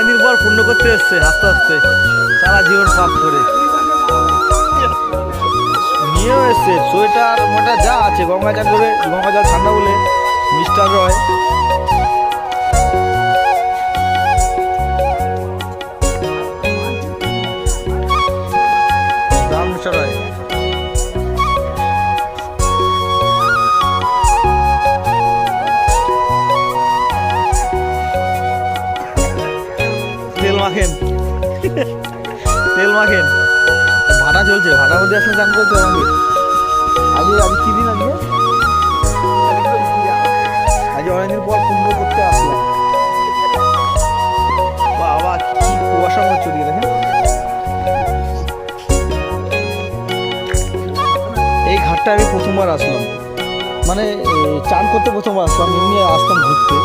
অনেকদিন পর পূর্ণ করতে এসছে আস্তে আস্তে সারা জীবন পাপ করে নিয়েও এসছে সোয়েটার মোটা যা আছে গঙ্গা চান করে গঙ্গা জল ঠান্ডা বলে মিস্টার রয় রাম মিস্টার রয় তেল মাখেন তেল মাখেন ভাড়া চলছে ভাড়ার মধ্যে আসলে চান করতে আমাকে আজকে আজকে কী দিন আজকে আজকে অনেকদিন পর পূর্ণ করতে আসলাম বাবা কি কুয়াশা হচ্ছে ওদিকে দেখেন এই ঘাটটা আমি প্রথমবার আসলাম মানে চান করতে প্রথমবার আসলাম এমনি আসতাম ঘুরতে